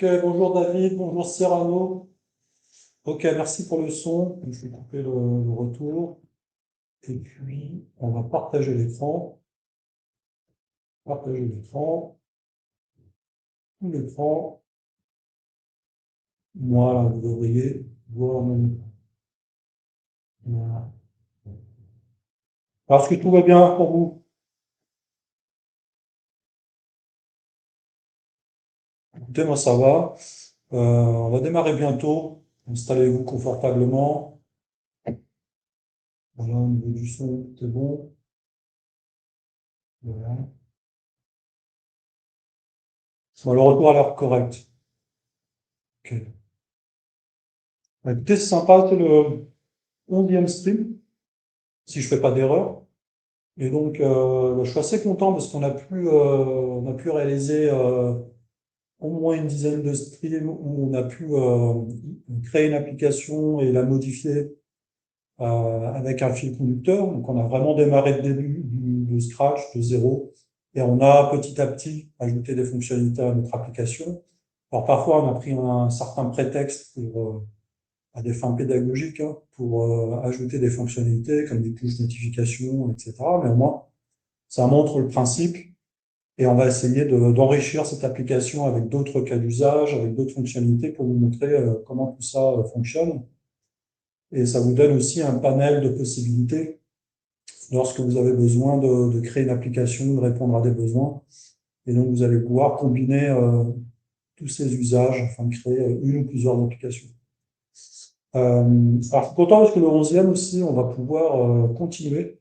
Bonjour David, bonjour Cyrano. Ok, merci pour le son. Je vais couper le retour. Et puis, on va partager l'écran. Partager l'écran. Tout l'écran. Voilà, vous devriez voir mon écran. Voilà. Alors, est-ce que tout va bien pour vous? Écoutez, moi, ça va. On va démarrer bientôt. Installez-vous confortablement. Voilà, au niveau du son, tout est bon. Voilà. Bon, le retour a l'air correct. Ok. Bah, écoutez, c'est sympa, c'est le 11e stream, si je fais pas d'erreur. Et donc, je suis assez content parce on a pu réaliser au moins une dizaine de streams où on a pu créer une application et la modifier avec un fil conducteur. Donc, on a vraiment démarré de début, de scratch, de zéro, et on a petit à petit ajouté des fonctionnalités à notre application. Alors, parfois, on a pris un certain prétexte à des fins pédagogiques, hein, pour ajouter des fonctionnalités comme des push notifications, etc. Mais au moins, ça montre le principe et on va essayer d'enrichir cette application avec d'autres cas d'usage, avec d'autres fonctionnalités pour vous montrer comment tout ça fonctionne. Et ça vous donne aussi un panel de possibilités lorsque vous avez besoin de créer une application, de répondre à des besoins. Et donc, vous allez pouvoir combiner tous ces usages afin de créer une ou plusieurs applications. Alors, je suis content parce que le 11e aussi, on va pouvoir continuer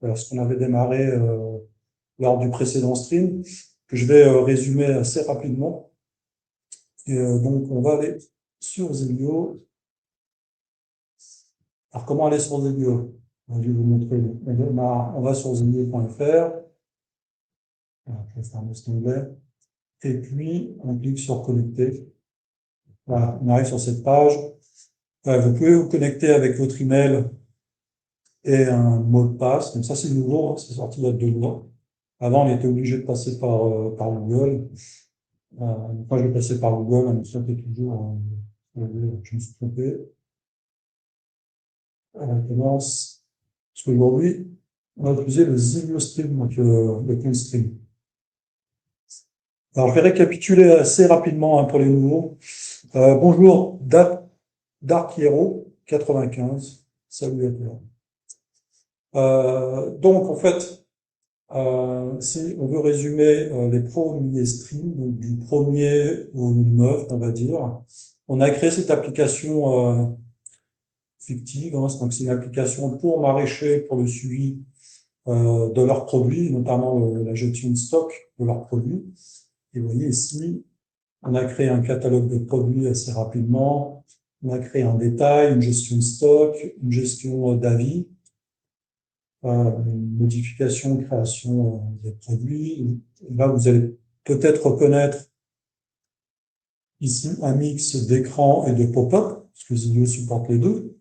ce qu'on avait démarré lors du précédent stream, que je vais résumer assez rapidement. Et donc, on va aller sur Zilio. Alors, comment aller sur Zilio? Je vais vous montrer. On va sur zilio.fr. Je vais fermer cet onglet. Et puis, on clique sur connecter. Voilà, on arrive sur cette page. Vous pouvez vous connecter avec votre email et un mot de passe. Donc ça, c'est nouveau, hein, c'est sorti il y a 2 mois. Avant, on était obligé de passer par Google. Moi, je vais passer par Google, mais ça fait toujours, je me suis trompé. On commence, parce qu'aujourd'hui, on va utiliser le Zilio Stream, donc le compte stream. Alors, je vais récapituler assez rapidement, hein, pour les nouveaux. Bonjour, Dark Hero 95. Salut à toi. Donc, en fait, si on veut résumer les premiers streams, donc du premier au 9, on va dire, on a créé cette application fictive, hein, donc c'est une application pour maraîchers, pour le suivi de leurs produits, notamment la gestion de stock de leurs produits. Et vous voyez ici, on a créé un catalogue de produits assez rapidement, on a créé un détail, une gestion de stock, une gestion d'avis, une modification, création des produits. Et là, vous allez peut-être reconnaître ici un mix d'écran et de pop-up, parce que Zilio supporte les deux.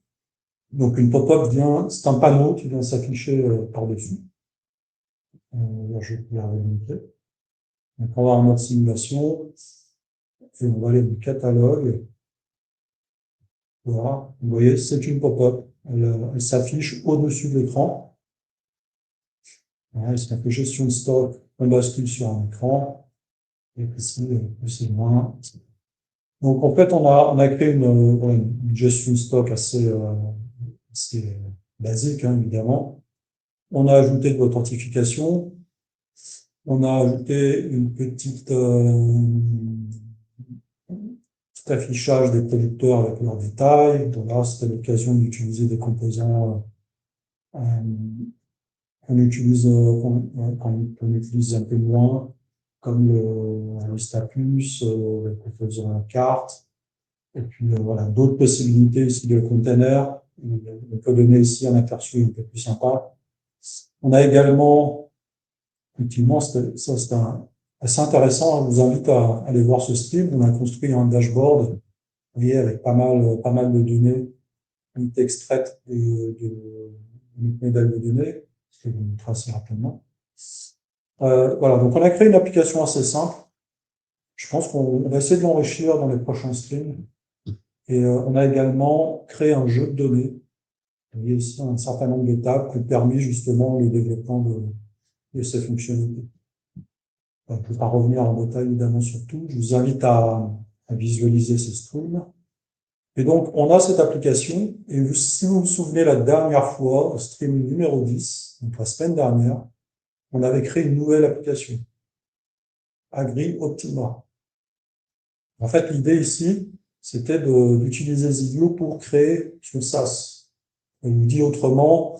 Donc une pop-up vient, c'est un panneau qui vient s'afficher par-dessus. Là, je vais pouvoir vous montrer. Donc on va en mode simulation, et on va aller dans le catalogue. Voilà, vous voyez, c'est une pop-up. Elle s'affiche au-dessus de l'écran. Voilà, c'est un peu gestion de stock, on bascule sur un écran. Et ici, c'est moins. Donc en fait, on a créé une gestion de stock assez basique, hein, évidemment. On a ajouté de l'authentification. On a ajouté une petit affichage des producteurs avec leurs détails. Donc là, c'était l'occasion d'utiliser des composants qu'on utilise un peu moins, comme le Stapus, le composant carte. Et puis voilà, d'autres possibilités ici de container. On peut donner ici un aperçu un peu plus sympa. On a également, effectivement, c'est assez intéressant. Je vous invite à aller voir ce stream. On a construit un dashboard, vous voyez, avec pas mal de données qui été extraites de notre modèle de données. Je vais vous montrer assez rapidement. Voilà, donc on a créé une application assez simple. Je pense qu'on va essayer de l'enrichir dans les prochains streams. Et on a également créé un jeu de données. Il y a ici un certain nombre d'étapes qui ont permis justement le développement de ces fonctionnalités. Je ne peux pas revenir en détail évidemment sur tout. Je vous invite à visualiser ces streams. Et donc, on a cette application. Et si vous vous souvenez, la dernière fois, au stream numéro 10, donc la semaine dernière, on avait créé une nouvelle application, Agri Optima. En fait, l'idée ici, c'était d'utiliser Zillow pour créer son SaaS. On nous dit autrement,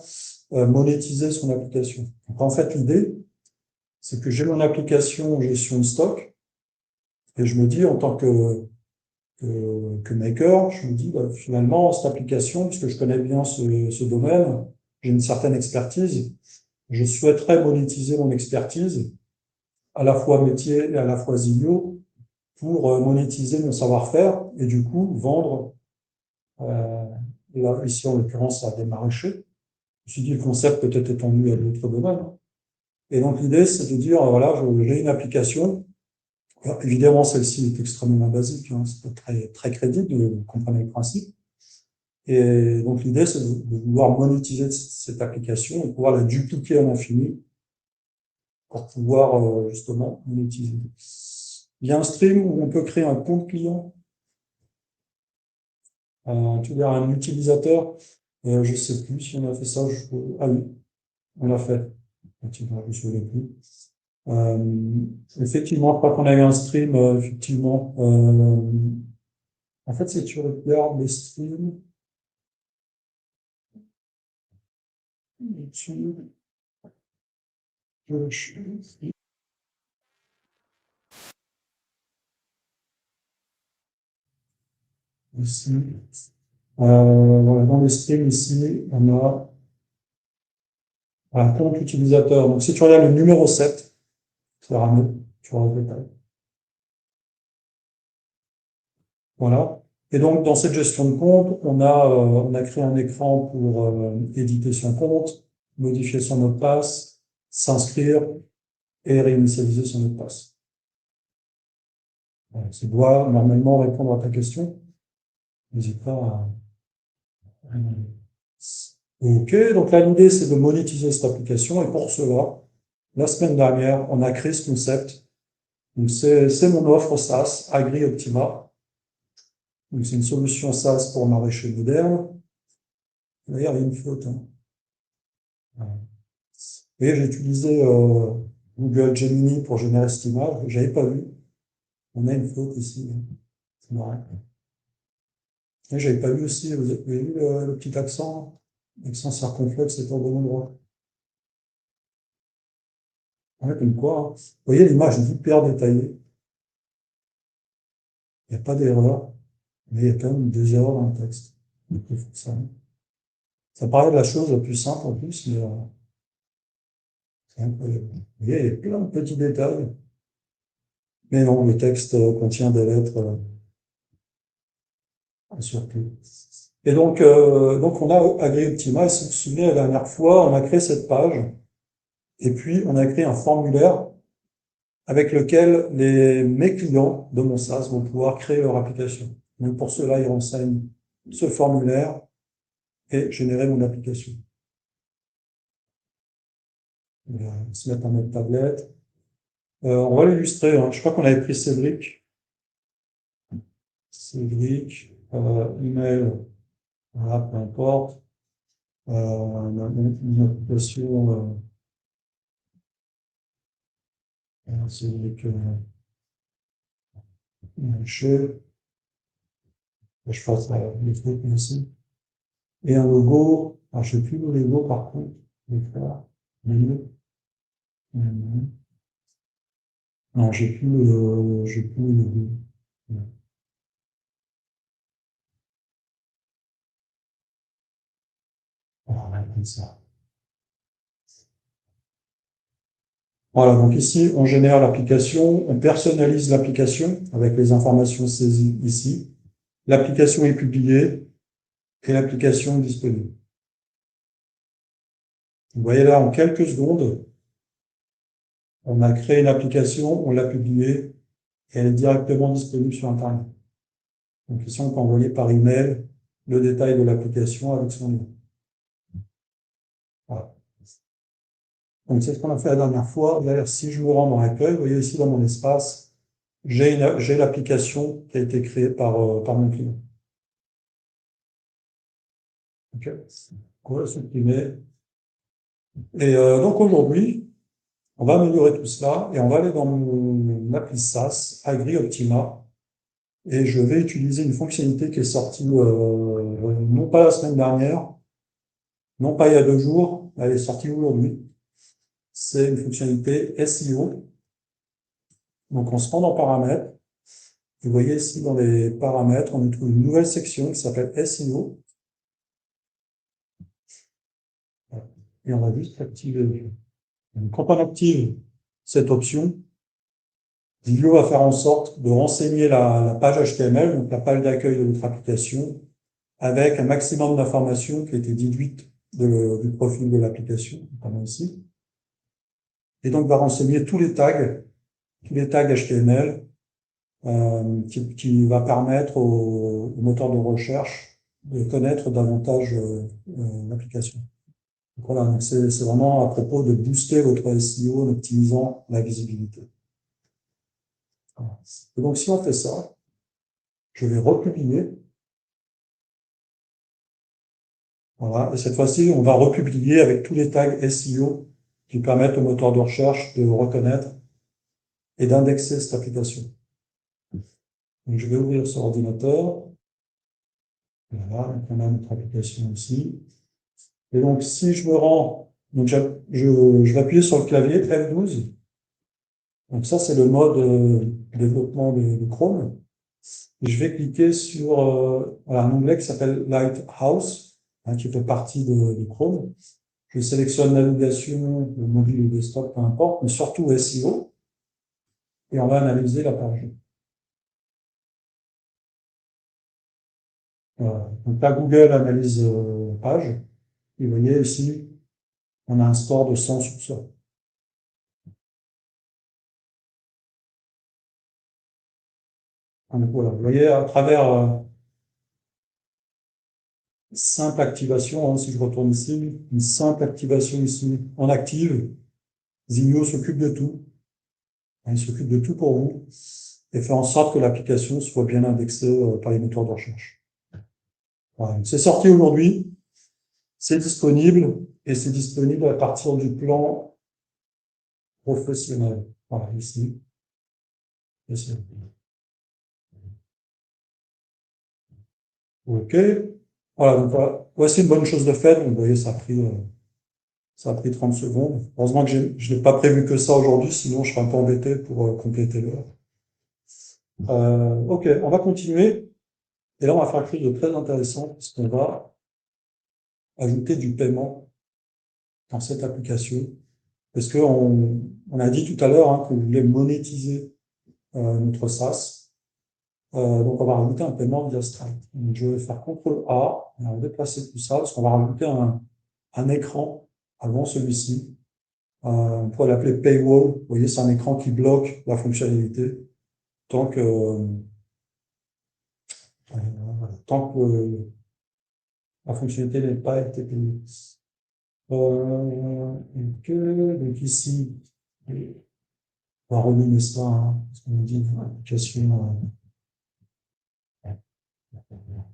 monétiser son application. Donc, en fait, l'idée, c'est que j'ai mon application gestion de stock, et je me dis, en tant que maker, je me dis, bah, finalement, cette application, puisque je connais bien ce domaine, j'ai une certaine expertise, je souhaiterais monétiser mon expertise, à la fois métier et à la fois Zillow, pour monétiser mon savoir-faire, et du coup, vendre, là, ici, en l'occurrence, à des maraîchers. Je me suis dit, le concept peut être étendu à d'autres domaines. Et donc, l'idée, c'est de dire, voilà, j'ai une application. Alors, évidemment, celle-ci est extrêmement basique, hein, c'est pas très, très crédible, vous comprenez le principe. Et donc, l'idée, c'est de vouloir monétiser cette application et pouvoir la dupliquer à l'infini pour pouvoir, justement, monétiser. Il y a un stream où on peut créer un compte client, tu veux dire un utilisateur. Je sais plus si on a fait ça. Ah oui, on l'a fait. Effectivement, je me souviens plus. Effectivement, je crois qu'on a eu un stream, effectivement. En fait, si tu regardes les streams, YouTube, ici, voilà, dans les streams ici, on a un compte utilisateur. Donc, si tu regardes le numéro 7, ça sera mieux, tu auras le détail. Voilà. Et donc, dans cette gestion de compte, on a créé un écran pour éditer son compte, modifier son mot de passe, s'inscrire et réinitialiser son mot de passe. Voilà, ça doit normalement répondre à ta question. N'hésite pas à... Ok, donc là, l'idée, c'est de monétiser cette application. Et pour cela, la semaine dernière, on a créé ce concept. Donc, c'est mon offre SaaS, Agri Optima. Donc, c'est une solution SaaS pour maraîchers modernes. D'ailleurs, il y a une faute, hein. Et j'ai utilisé Google Gemini pour générer cette image. J'avais pas vu. On a une faute ici, hein. C'est marrant. Et j'avais pas vu aussi, vous avez vu le petit accent? L'accent circonflexe est au bon endroit. Ouais, comme quoi, hein. Vous voyez, l'image est hyper détaillée. Il n'y a pas d'erreur, mais il y a quand même des erreurs dans le texte. Donc, il faut que ça paraît de la chose la plus simple en plus, mais c'est incroyable. Vous voyez, il y a plein de petits détails. Mais non, le texte contient des lettres surtout. Et donc on a AgriOptima, et si vous vous souvenez, la dernière fois, on a créé cette page, et puis on a créé un formulaire avec lequel mes clients de mon SaaS vont pouvoir créer leur application. Donc pour cela, ils renseignent ce formulaire et générer mon application. On va se mettre en mode tablette. On va l'illustrer, hein. Je crois qu'on avait pris Cédric. Cédric, email, voilà, peu importe. Une application, Cédric, je fasse les trucs aussi. Et un logo, alors je sais plus le logo par contre, je vais faire, non, j'ai plus le logo. Alors, on va comme ça. Voilà, donc ici, on génère l'application, on personnalise l'application avec les informations saisies ici. L'application est publiée et l'application est disponible. Vous voyez là, en quelques secondes, on a créé une application, on l'a publiée et elle est directement disponible sur Internet. Donc ici, on peut envoyer par email le détail de l'application avec son lien. Voilà. Donc c'est ce qu'on a fait la dernière fois. D'ailleurs, si je me rends dans l'accueil, vous voyez ici dans mon espace, j'ai l'application qui a été créée par mon client. Ok. On va supprimer. Et donc aujourd'hui, on va améliorer tout cela et on va aller dans mon appli SaaS, AgriOptima, et je vais utiliser une fonctionnalité qui est sortie non pas la semaine dernière, non pas il y a 2 jours, elle est sortie aujourd'hui. C'est une fonctionnalité SEO. Donc on se rend dans paramètres. Vous voyez ici dans les paramètres, on trouve une nouvelle section qui s'appelle SEO. Et on va juste activer. Donc, quand on active cette option, Zillow va faire en sorte de renseigner la page HTML, donc la page d'accueil de votre application, avec un maximum d'informations qui a été déduites du profil de l'application, notamment ici. Et donc va renseigner tous les tags HTML, qui va permettre au moteur de recherche de connaître davantage l'application. Voilà, donc c'est vraiment à propos de booster votre SEO en optimisant la visibilité. Et donc si on fait ça, je vais republier. Voilà, et cette fois-ci, on va republier avec tous les tags SEO qui permettent au moteur de recherche de reconnaître et d'indexer cette application. Donc je vais ouvrir sur ordinateur. Voilà, donc on a notre application ici. Et donc si je me rends, donc je vais appuyer sur le clavier F12. Donc ça, c'est le mode développement de Chrome. Et je vais cliquer sur voilà, un onglet qui s'appelle Lighthouse, qui fait partie de Chrome. Je sélectionne navigation, le mobile ou desktop, peu importe, mais surtout SEO. Et on va analyser la page. Voilà. Donc là, Google analyse la page. Et vous voyez ici, on a un score de 100 sur 100. Donc voilà, vous voyez, à travers simple activation, si je retourne ici, une simple activation ici en active, Zillow s'occupe de tout. Il s'occupe de tout pour vous et fait en sorte que l'application soit bien indexée par les moteurs de recherche. Voilà. C'est sorti aujourd'hui, c'est disponible et c'est disponible à partir du plan professionnel. Voilà, ici. OK. Voilà, donc voilà. Voici une bonne chose de faite. Vous voyez, ça a pris 30 secondes. Heureusement que je n'ai pas prévu que ça aujourd'hui, sinon je serais un peu embêté pour compléter l'heure. OK, on va continuer. Et là, on va faire quelque chose de très intéressant, parce qu'on va ajouter du paiement dans cette application. Parce que on a dit tout à l'heure qu'on voulait monétiser notre SaaS. Donc, on va rajouter un paiement via Stripe. Donc, je vais faire CTRL A, et on va déplacer tout ça, parce qu'on va rajouter un écran avant celui-ci. On pourrait l'appeler Paywall. Vous voyez, c'est un écran qui bloque la fonctionnalité tant que la fonctionnalité n'est pas été payée. Donc ici, on va renommer ça, parce qu'on dit une application,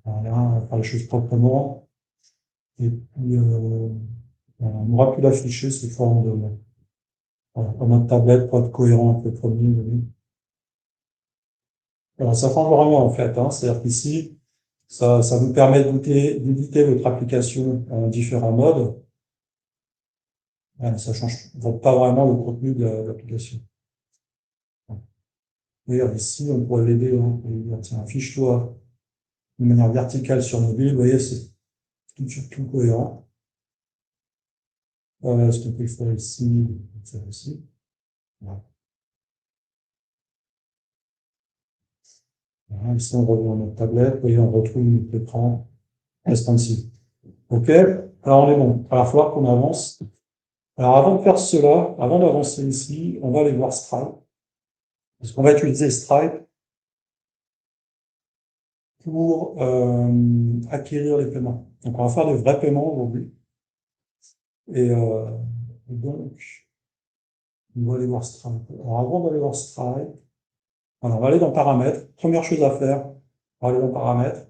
voilà, on va faire les choses proprement. Et puis, on n'aura plus l'afficher sous forme de, comme un tablette pour être cohérent avec le premier. Alors, ça change vraiment, en fait, c'est-à-dire qu'ici, ça vous permet d'éditer votre application en différents modes. Ça change pas vraiment le contenu de l'application. D'ailleurs, ici, on pourrait l'aider, on peut lui dire, tiens, affiche-toi de manière verticale sur mobile. Vous voyez, c'est tout cohérent. Ce qu'on peut faire ici, ça aussi. Voilà. Voilà, ici, on revient à notre tablette. Vous voyez, on retrouve notre écran responsive. OK? Alors, on est bon. Il va falloir qu'on avance. Alors, avant de faire cela, avant d'avancer ici, on va aller voir Stripe. Parce qu'on va utiliser Stripe pour acquérir les paiements. Donc, on va faire des vrais paiements aujourd'hui. Et donc, on va aller voir Stripe. Alors, avant d'aller voir Stripe, alors, on va aller dans Paramètres. Première chose à faire, on va aller dans Paramètres.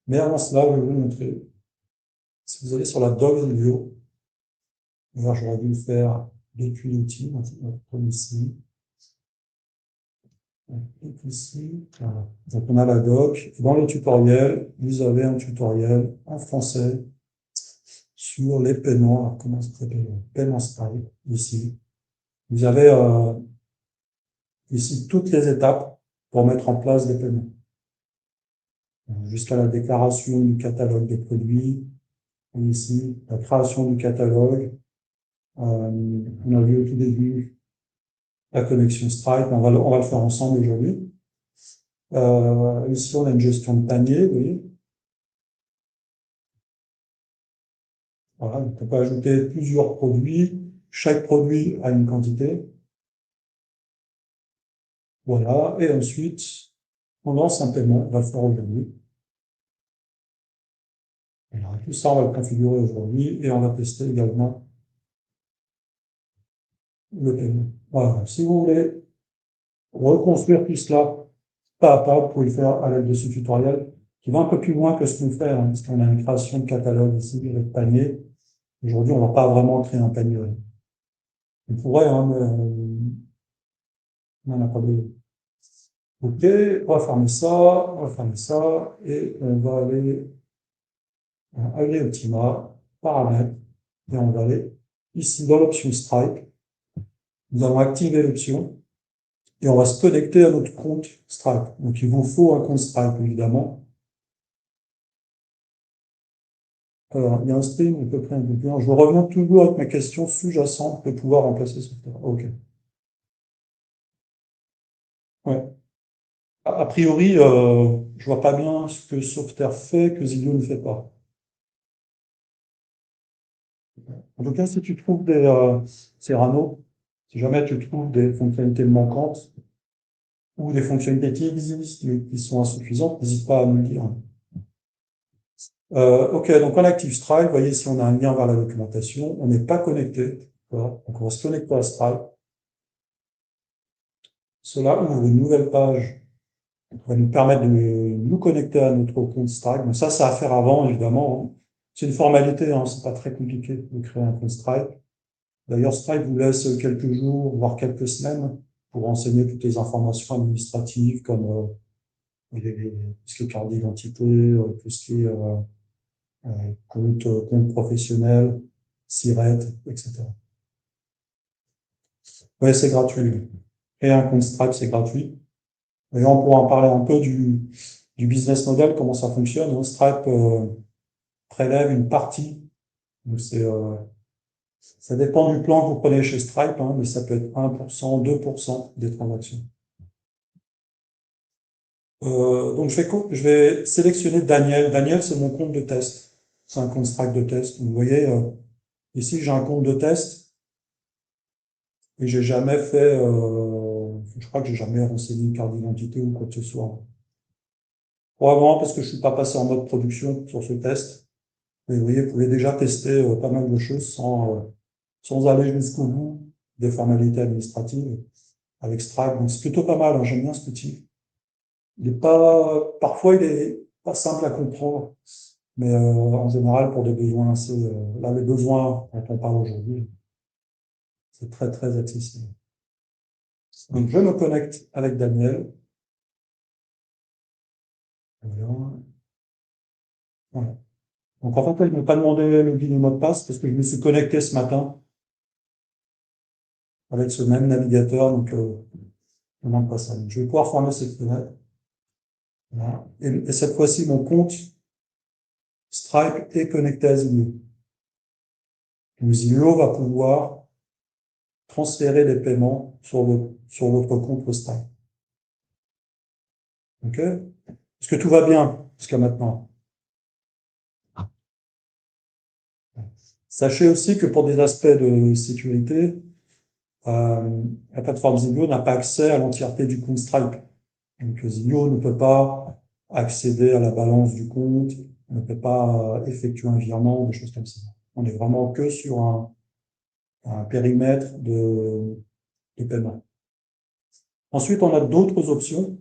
Mais avant cela, je vais vous montrer. Si vous allez sur la Docs View, là, j'aurais dû le faire depuis l'outil, comme ici. Donc ici, voilà. Donc on a la doc. Dans les tutoriels, vous avez un tutoriel en français sur les paiements. Alors, comment ça s'appelle? Paiement Stripe, ici. Vous avez ici toutes les étapes pour mettre en place des paiements. Jusqu'à la déclaration du catalogue des produits. Et ici, la création du catalogue. On a vu au tout début la connexion Stripe. On va le faire ensemble aujourd'hui. Ici, on a une gestion de panier, vous voyez. Voilà, donc on peut ajouter plusieurs produits. Chaque produit a une quantité. Voilà, et ensuite, on lance un paiement. On va le faire aujourd'hui. Alors, tout ça, on va le configurer aujourd'hui et on va tester également le paiement. Voilà, si vous voulez reconstruire tout cela pas à pas, vous pouvez le faire à l'aide de ce tutoriel qui va un peu plus loin que ce qu'on fait, hein, parce qu'on a une création de catalogue ici avec panier. Aujourd'hui, on va pas vraiment créer un panier. On pourrait, hein, mais on n'en a pas besoin. OK, on va fermer ça, on va fermer ça, et on va aller à Optima, paramètres, et on va aller ici dans l'option Stripe. Nous allons activer l'option, et on va se connecter à notre compte Stripe. Donc, il vous faut un compte Stripe, évidemment. Alors, il y a un stream à peu près un peu plus loin. Je reviens toujours avec ma question sous-jacente de pouvoir remplacer Software. OK. Ouais. A priori, je vois pas bien ce que Software fait que Zillow ne fait pas. En tout cas, si tu trouves Serrano, si jamais tu trouves des fonctionnalités manquantes ou des fonctionnalités qui existent mais qui sont insuffisantes, n'hésite pas à me le dire. OK, donc on active Stripe. Vous voyez, si on a un lien vers la documentation, on n'est pas connecté. Voilà. Donc on va se connecter à Stripe. Cela ouvre une nouvelle page qui va nous permettre de nous connecter à notre compte Stripe. Donc ça à faire avant, évidemment, hein. C'est une formalité, hein, c'est pas très compliqué de créer un compte Stripe. D'ailleurs, Stripe vous laisse quelques jours, voire quelques semaines pour renseigner toutes les informations administratives comme tout ce qui est carte d'identité, tout ce qui est compte professionnel, SIRET, etc. Ouais, c'est gratuit. Et un compte Stripe, c'est gratuit. D'ailleurs, on pourra en parler un peu du business model, comment ça fonctionne, hein. Stripe prélève une partie. Donc ça dépend du plan que vous prenez chez Stripe, hein, mais ça peut être 1%, 2% des transactions. Donc je vais sélectionner Daniel. Daniel, c'est mon compte de test. C'est un compte Stripe de test. Vous voyez, ici j'ai un compte de test et j'ai jamais fait, je crois que j'ai jamais renseigné une carte d'identité ou quoi que ce soit. Probablement parce que je suis pas passé en mode production sur ce test. Mais vous voyez, vous pouvez déjà tester pas mal de choses sans aller jusqu'au bout des formalités administratives avec Stripe. Donc c'est plutôt pas mal, hein. J'aime bien cet outil. Parfois il est pas simple à comprendre, mais en général pour des besoins assez, là les besoins dont on parle aujourd'hui, c'est très très accessible. Donc je me connecte avec Daniel. Voilà. Voilà. Donc en fait, là, il ne m'a pas demandé le login et mot de passe parce que je me suis connecté ce matin avec ce même navigateur, donc je ne demande pas ça. Donc, je vais pouvoir fermer cette fenêtre. Voilà. Et cette fois-ci, mon compte Stripe est connecté à Zillow. Donc Zillow va pouvoir transférer les paiements sur votre compte Stripe. OK? Est-ce que tout va bien jusqu'à maintenant? Sachez aussi que pour des aspects de sécurité, la plateforme Zillow n'a pas accès à l'entièreté du compte Stripe. Donc Zillow ne peut pas accéder à la balance du compte, ne peut pas effectuer un virement, des choses comme ça. On est vraiment que sur un périmètre de paiement. Ensuite, on a d'autres options.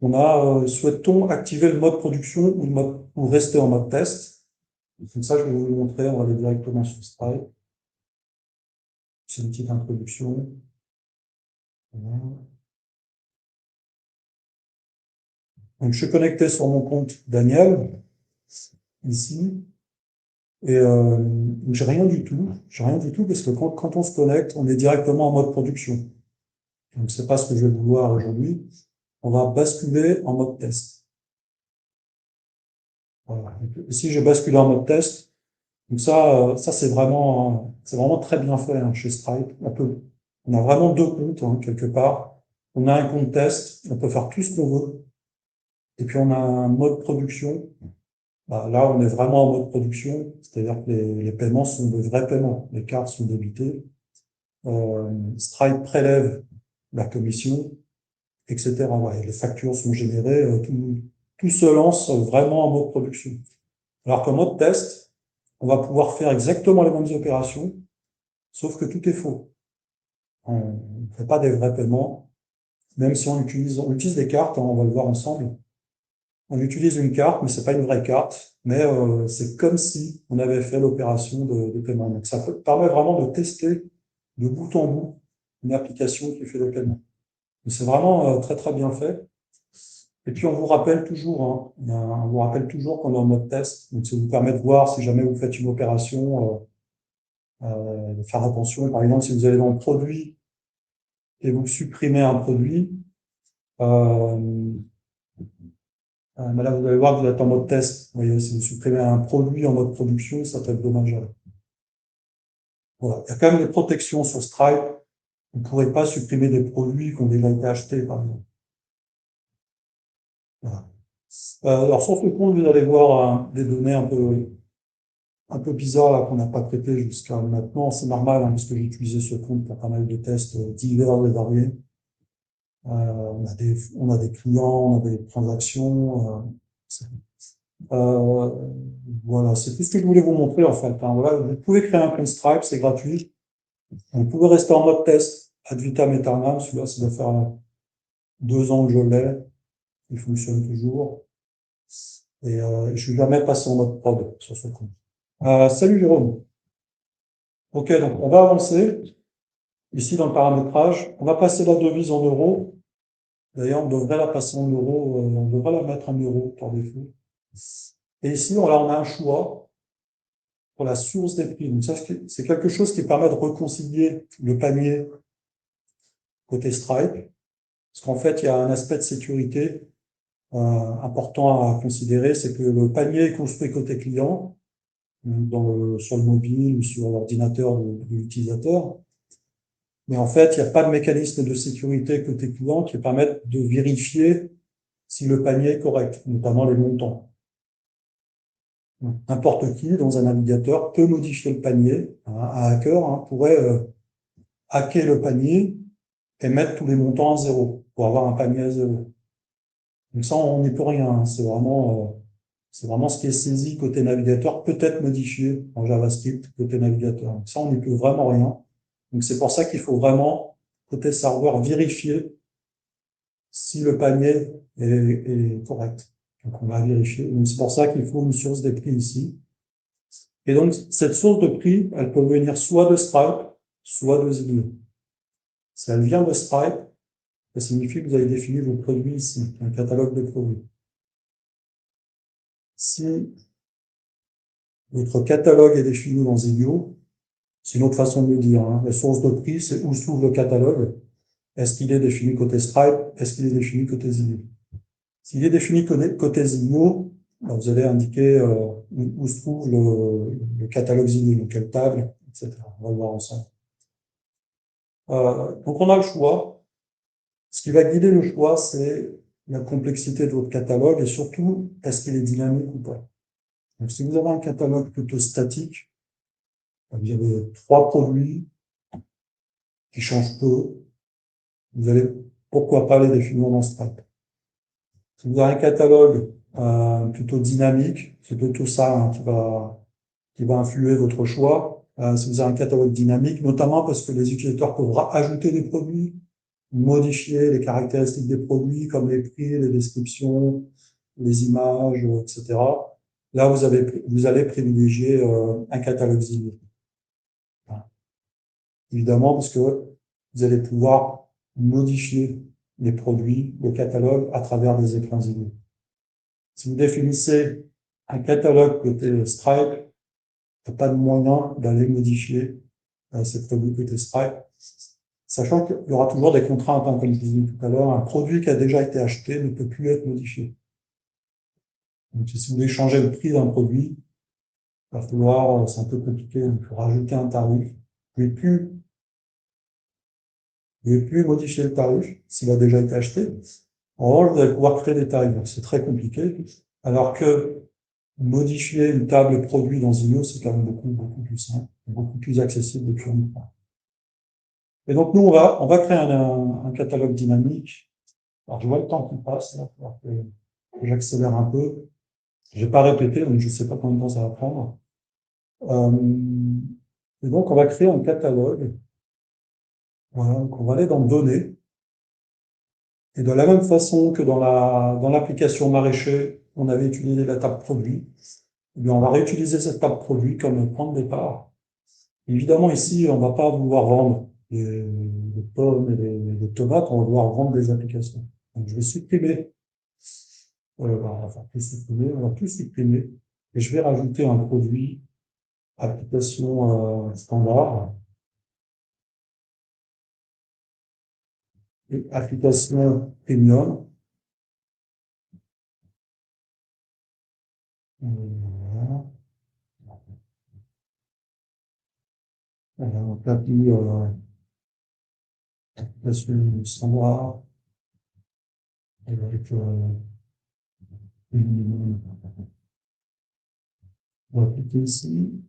On a, souhaite-t-on activer le mode production ou rester en mode test? Comme ça, je vais vous le montrer. On va aller directement sur Stripe. C'est une petite introduction. Voilà. Donc, je suis connecté sur mon compte Daniel, ici, et j'ai rien du tout. J'ai rien du tout parce que quand on se connecte, on est directement en mode production. Donc, c'est pas ce que je vais vouloir aujourd'hui. On va basculer en mode test. Voilà. Donc, ici, j'ai basculé en mode test. Donc ça c'est vraiment très bien fait hein, chez Stripe. On a vraiment deux comptes hein, quelque part. On a un compte test, on peut faire tout ce qu'on veut. Et puis on a un mode production. Bah, là, on est vraiment en mode production, c'est-à-dire que les paiements sont de vrais paiements. Les cartes sont débitées. Stripe prélève la commission, etc. Ouais, les factures sont générées. Tout se lance vraiment en mode production. Alors qu'en mode test, on va pouvoir faire exactement les mêmes opérations, sauf que tout est faux. On ne fait pas des vrais paiements, même si on utilise des cartes, hein, on va le voir ensemble. On utilise une carte, mais c'est pas une vraie carte, mais c'est comme si on avait fait l'opération de paiement. Donc ça permet vraiment de tester de bout en bout une application qui fait le paiement. C'est vraiment très très bien fait. Et puis on vous rappelle toujours, hein, on vous rappelle toujours qu'on est en mode test, donc ça vous permet de voir si jamais vous faites une opération, de faire attention. Par exemple, si vous allez dans le produit et vous supprimez un produit, euh, mais là, vous allez voir que vous êtes en mode test. Vous voyez, si vous supprimez un produit en mode production, ça peut être dommageable. Voilà. Il y a quand même des protections sur Stripe. Vous ne pourrez pas supprimer des produits qui ont déjà été achetés, par exemple. Voilà. Alors, sur ce compte, vous allez voir des données un peu bizarres là, qu'on n'a pas traitées jusqu'à maintenant. C'est normal, hein, parce que j'ai utilisé ce compte pour pas mal de tests divers et variés. On a des clients, on a des transactions. Euh, voilà, c'est tout ce que je voulais vous montrer en fait. Hein. Voilà, vous pouvez créer un compte Stripe, c'est gratuit. Vous pouvez rester en mode test ad vitam aeternam. Celui-là, ça doit faire 2 ans que je l'ai. Il fonctionne toujours. Et je suis jamais passé en mode prod sur ce compte. Salut Jérôme. Ok, donc on va avancer. Ici dans le paramétrage, on va passer la devise en euros. D'ailleurs, on devrait la passer en euros, on devrait la mettre en euros par défaut. Et ici, on a un choix pour la source des prix. Donc ça, c'est quelque chose qui permet de réconcilier le panier côté Stripe, parce qu'en fait, il y a un aspect de sécurité important à considérer, c'est que le panier est construit côté client, sur le mobile ou sur l'ordinateur de l'utilisateur. Mais en fait, il n'y a pas de mécanisme de sécurité côté client qui permette de vérifier si le panier est correct, notamment les montants. N'importe qui, dans un navigateur, peut modifier le panier. Un hacker pourrait hacker le panier et mettre tous les montants à zéro, pour avoir un panier à zéro. Donc ça, on n'y peut rien. Hein. C'est vraiment ce qui est saisi côté navigateur, peut être modifié en JavaScript côté navigateur. Donc ça, on n'y peut vraiment rien. Donc c'est pour ça qu'il faut vraiment, côté serveur, vérifier si le panier est correct. Donc on va vérifier. Donc c'est pour ça qu'il faut une source des prix ici. Et donc cette source de prix, elle peut venir soit de Stripe, soit de Zillow. Si elle vient de Stripe, ça signifie que vous avez défini vos produits ici, un catalogue de produits. Si votre catalogue est défini dans Zillow, c'est une autre façon de le dire. Hein. La source de prix, c'est où se trouve le catalogue. Est-ce qu'il est défini côté Stripe? Est-ce qu'il est défini côté Zillow? S'il est défini côté Zillow, vous allez indiquer où se trouve le catalogue Zillow, donc quelle table, etc. On va le voir ensemble. Donc on a le choix. Ce qui va guider le choix, c'est la complexité de votre catalogue et surtout, est-ce qu'il est dynamique ou pas. Donc si vous avez un catalogue plutôt statique, vous avez 3 produits, qui changent peu, vous allez pourquoi pas les définir dans Stripe. Si vous avez un catalogue plutôt dynamique, c'est plutôt ça hein, qui va influer votre choix. Si vous avez un catalogue dynamique, notamment parce que les utilisateurs peuvent ajouter des produits, modifier les caractéristiques des produits comme les prix, les descriptions, les images, etc. Là, vous allez privilégier un catalogue dynamique. Évidemment, parce que vous allez pouvoir modifier les produits, le catalogue, à travers des écrans IMO. Si vous définissez un catalogue côté Stripe, il n'y a pas de moyen d'aller modifier ces produits côté Stripe, sachant qu'il y aura toujours des contraintes, hein, comme je disais tout à l'heure, un produit qui a déjà été acheté ne peut plus être modifié. Donc, si vous voulez changer le prix d'un produit, il va falloir, c'est un peu compliqué, il faut rajouter un tarif. Vous ne pouvez plus modifier le tarif s'il a déjà été acheté. En revanche, vous allez pouvoir créer des tarifs. C'est très compliqué. Alors que modifier une table produit dans Zinio, c'est quand même beaucoup plus simple, beaucoup plus accessible depuis un moment. Et donc, nous, on va créer un catalogue dynamique. Alors, je vois le temps qui passe, là, que j'accélère un peu. J'ai pas répété, donc je sais pas combien de temps ça va prendre. Et donc, on va créer un catalogue. Voilà, donc on va aller dans Données. Et de la même façon que dans l'application maraîcher, on avait utilisé la table produit, eh bien, on va réutiliser cette table produit comme point de départ. Évidemment, ici, on va pas vouloir vendre des pommes et des tomates, on va vouloir vendre des applications. Donc, je vais supprimer, on va tout supprimer, et je vais rajouter un produit application standard et application premium. Voilà. Donc là, puis, application standard avec une, on va cliquer ici.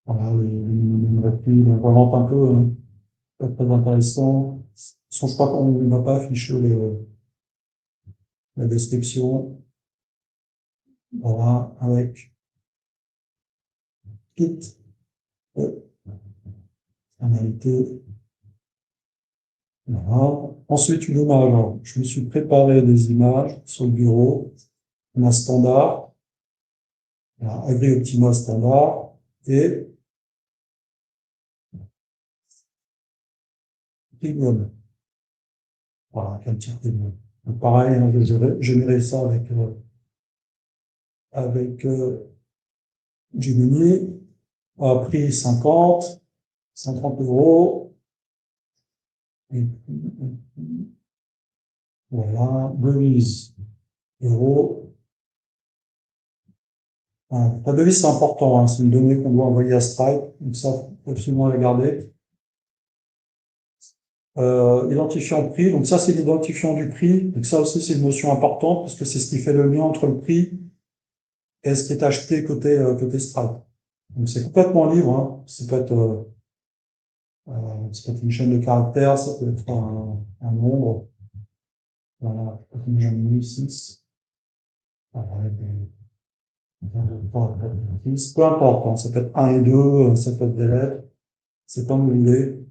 Voilà, les reculs, on remonte un peu, hein, pas très intéressant. Je crois qu'on ne va pas afficher la description. Voilà, avec toute finalité. Voilà. Ensuite, une image. Alors, je me suis préparé des images sur le bureau. On a standard, AgriOptima standard et premium. Voilà, un petit premium. Donc, pareil, hein, j'ai généré ça avec Gemini, prix 50 €. Et puis, voilà, devise, euros. La devise, c'est important, hein, c'est une donnée qu'on doit envoyer à Stripe, donc ça, faut absolument la garder. Identifiant prix, donc ça, c'est l'identifiant du prix, donc ça aussi, c'est une notion importante, parce que c'est ce qui fait le lien entre le prix et ce qui est acheté côté Stripe. Donc c'est complètement libre, hein. Ça peut être une chaîne de caractères, ça peut être un nombre. Voilà, une Gemini 6. Voilà, peu importe, hein, ça peut être 1 et 2, ça peut être des lettres, c'est comme vous voulez.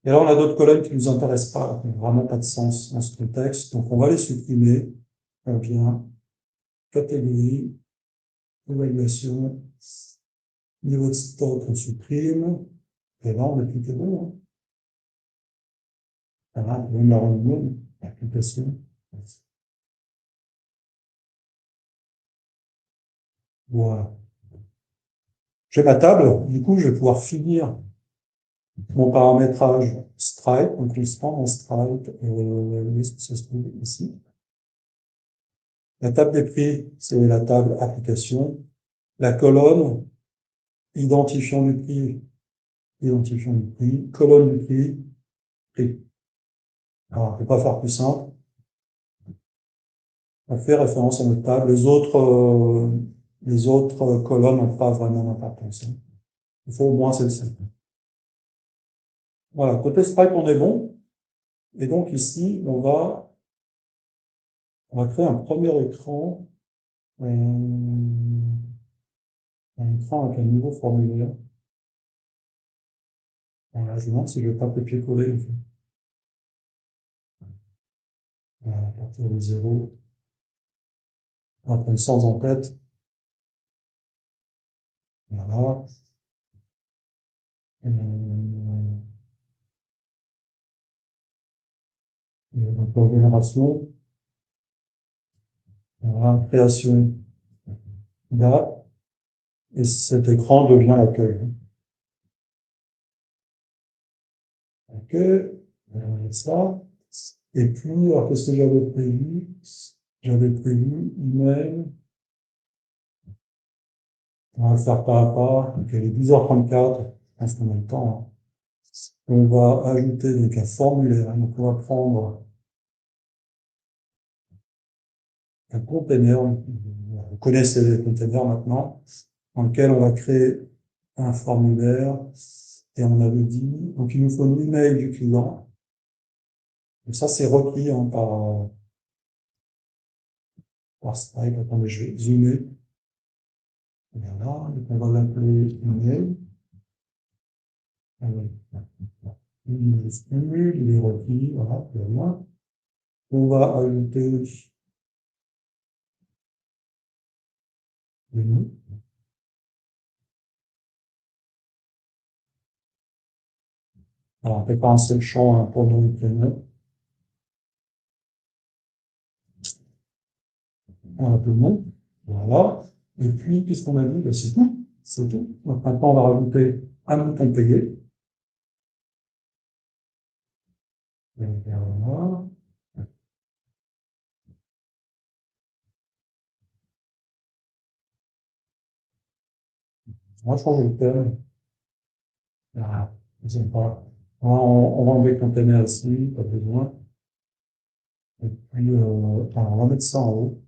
Et là, on a d'autres colonnes qui nous intéressent pas, qui n'ont vraiment pas de sens dans ce contexte, donc on va les supprimer. On vient, catégorie, évaluation, niveau de stock, on supprime, et là, on est plutôt bon, hein. Voilà, on va revenir, application. Voilà. J'ai ma table, du coup, je vais pouvoir finir mon paramétrage Stripe, donc il se prend dans Stripe, ça se trouve ici. La table des prix, c'est la table application. La colonne, identifiant du prix, colonne du prix, prix. Alors, on ne peut pas faire plus simple. On fait référence à notre table. Les autres colonnes n'ont pas vraiment d'importance. Il faut au moins celle-ci. Voilà, côté Stripe, on est bon. Et donc ici, on va créer un premier écran, un écran avec un nouveau formulaire. Voilà, je me demande si je ne vais pas copier-coller. En fait. Voilà, à partir de 0, on va prendre 100 en tête. Voilà. Donc, la génération, voilà, création, date, et cet écran devient l'accueil. Ok, ça. Et puis, alors, qu'est-ce que j'avais prévu? J'avais prévu email. On va le faire pas à pas. Donc, il est 10h34. Je pense qu'on a le temps. Hein. On va ajouter donc un formulaire. Donc, on va prendre un container. Vous connaissez les containers maintenant, dans lequel on va créer un formulaire. Et on avait dit, donc il nous faut l'email du client. Donc ça, c'est requis hein, par Stripe. Attendez, je vais zoomer. Voilà, donc on va l'appeler email. Il est requis, voilà, pour moi. On va ajouter le nom. Alors, on peut pas un seul champ hein, pour nom et prénom. On a le nom. Voilà. Et puis, qu'est-ce qu'on a dit? Ben, c'est tout. C'est tout. Donc, maintenant, on va rajouter un bouton payé. Et voilà. On va changer le thème. Ah, je sais pas. On va enlever le container ici, pas besoin. Et puis, alors, on va mettre ça en haut.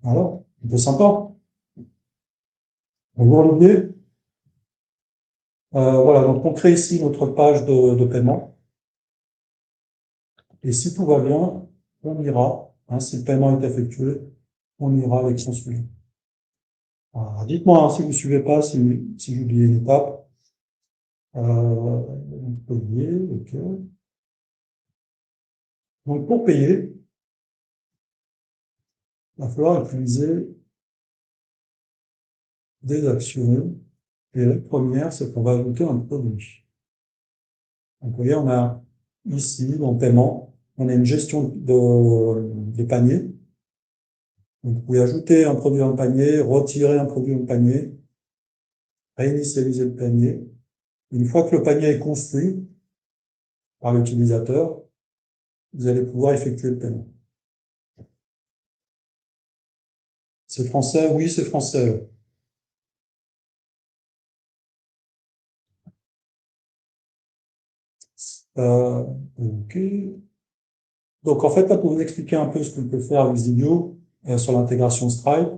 Alors, un peu sympa. Bonjour Olivier. Voilà, donc on crée ici notre page de paiement. Et si tout va bien, on ira, hein, si le paiement est effectué, on ira avec son suivi. Alors, dites-moi hein, si vous ne suivez pas, si j'oublie une étape. Payer, ok. Donc pour payer, il va falloir utiliser des actions. Et la première, c'est qu'on va ajouter un produit. Donc vous voyez, on a ici, dans paiement, on a une gestion des paniers. Donc, vous pouvez ajouter un produit dans le panier, retirer un produit dans le panier, réinitialiser le panier. Une fois que le panier est construit par l'utilisateur, vous allez pouvoir effectuer le paiement. C'est français? Oui, c'est français. Ok. Donc, en fait, là, pour vous expliquer un peu ce qu'on peut faire avec Zinio sur l'intégration Stripe,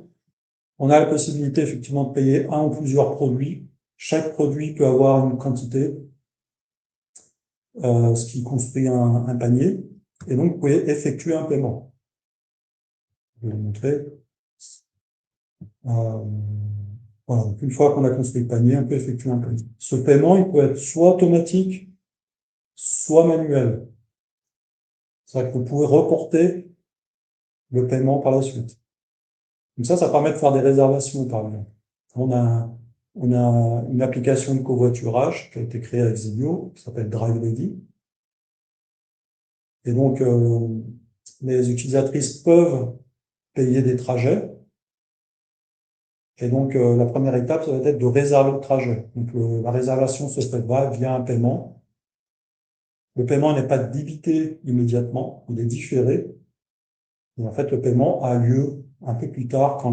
on a la possibilité effectivement de payer un ou plusieurs produits. Chaque produit peut avoir une quantité, ce qui construit un panier. Et donc, vous pouvez effectuer un paiement. Je vais vous montrer. Voilà. Donc, une fois qu'on a construit le panier, on peut effectuer un paiement. Ce paiement, il peut être soit automatique, soit manuel. C'est-à-dire que vous pouvez reporter le paiement par la suite. Comme ça permet de faire des réservations, par exemple. On a une application de covoiturage qui a été créée avec Zinio, qui s'appelle Drive Ready. Et donc, les utilisatrices peuvent payer des trajets. Et donc, la première étape, ça va être de réserver le trajet. Donc, la réservation se fait via un paiement. Le paiement n'est pas débité immédiatement, il est différé. Et en fait, le paiement a lieu un peu plus tard quand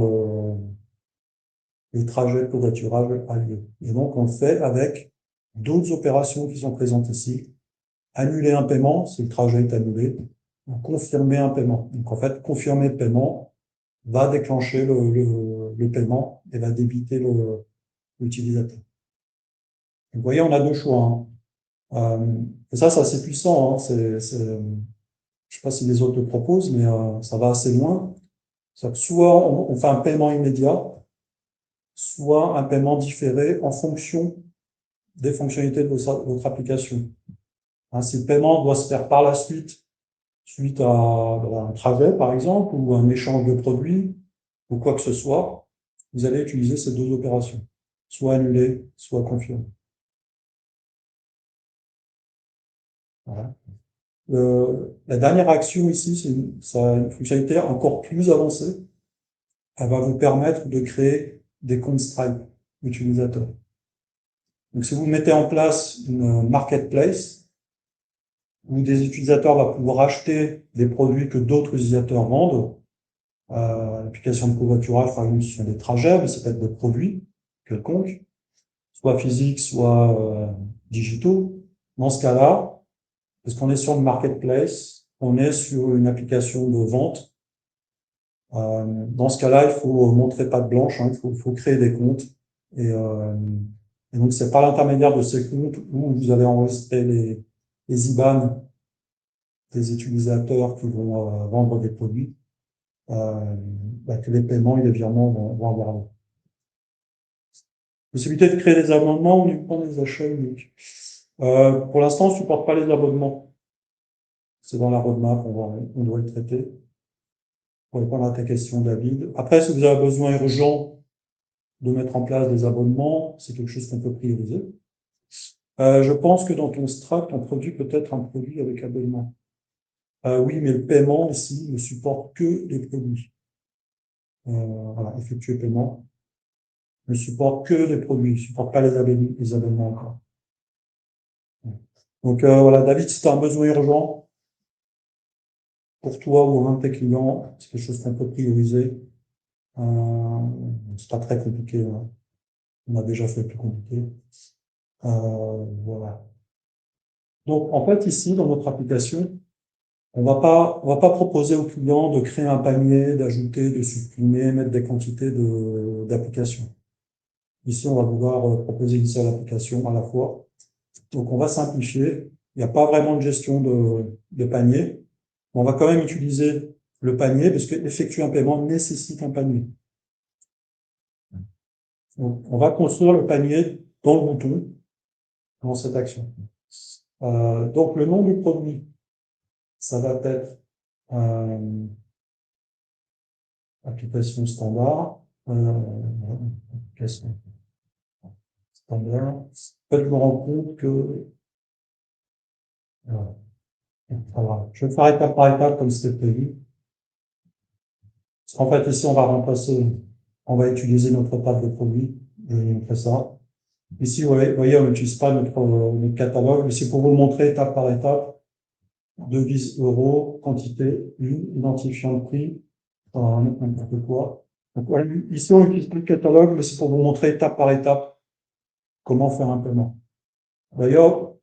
le trajet de covoiturage a lieu. Et donc, on le fait avec d'autres opérations qui sont présentes ici. Annuler un paiement, si le trajet est annulé. confirmer un paiement. Donc en fait, confirmer le paiement va déclencher le paiement et va débiter l'utilisateur. Vous voyez, on a deux choix. Et ça, c'est assez puissant. Je sais pas si les autres le proposent, mais ça va assez loin. C'est-à-dire que soit on fait un paiement immédiat, soit un paiement différé en fonction des fonctionnalités de votre application. Si le paiement doit se faire par la suite à un trajet, par exemple, ou un échange de produits, ou quoi que ce soit, vous allez utiliser ces deux opérations, soit annuler, soit confirmer. Voilà. La dernière action ici, c'est une fonctionnalité encore plus avancée. Elle va vous permettre de créer des comptes Stripe utilisateurs. Donc, si vous mettez en place une marketplace où des utilisateurs vont pouvoir acheter des produits que d'autres utilisateurs vendent, l'application de covoiturage, par exemple, ce sont des trajets, mais ça peut être des produits quelconques, soit physiques, soit digitaux. Dans ce cas-là, parce qu'on est sur le marketplace, on est sur une application de vente. Dans ce cas-là, il faut montrer patte blanche, il faut créer des comptes. Et donc, c'est par l'intermédiaire de ces comptes où vous allez enregistrer les IBAN des utilisateurs qui vont vendre des produits, que les paiements et les virements vont avoir lieu. Possibilité de créer des abonnements uniquement des achats uniques. Pour l'instant, on ne supporte pas les abonnements. C'est dans la roadmap, on doit le traiter. Pour répondre à ta question, David. Après, si vous avez besoin urgent de mettre en place des abonnements, c'est quelque chose qu'on peut prioriser. Je pense que dans ton Stripe, on produit peut-être un produit avec abonnement. Oui, mais le paiement ici ne supporte que les produits. Voilà, effectuer paiement ne supporte que les produits, ne supporte pas les abonnements encore. Donc voilà, David, si tu as un besoin urgent pour toi ou un de tes clients, c'est quelque chose qu'on peut prioriser. C'est pas très compliqué. On a déjà fait plus compliqué. Voilà. Donc en fait ici dans notre application, on va pas proposer au client de créer un panier, d'ajouter, de supprimer, mettre des quantités d'applications. Ici, on va vouloir proposer une seule application à la fois. Donc, on va simplifier. Il n'y a pas vraiment de gestion de panier. On va quand même utiliser le panier parce qu'effectuer un paiement nécessite un panier. Donc, on va construire le panier dans le bouton, dans cette action. Donc, le nom du produit, ça va être application standard. Application standard. En fait, je me rends compte que voilà. Je vais faire étape par étape comme c'était prévu. Parce qu'en fait, ici, on va utiliser notre table de produits. Je vais vous montrer ça. Ici, vous voyez, on n'utilise pas notre catalogue, mais c'est pour vous montrer étape par étape. Devise euro, quantité, identifiant de prix, n'importe quoi. Donc voilà, ici, on n'utilise pas le catalogue, mais c'est pour vous montrer étape par étape comment faire un paiement. D'ailleurs,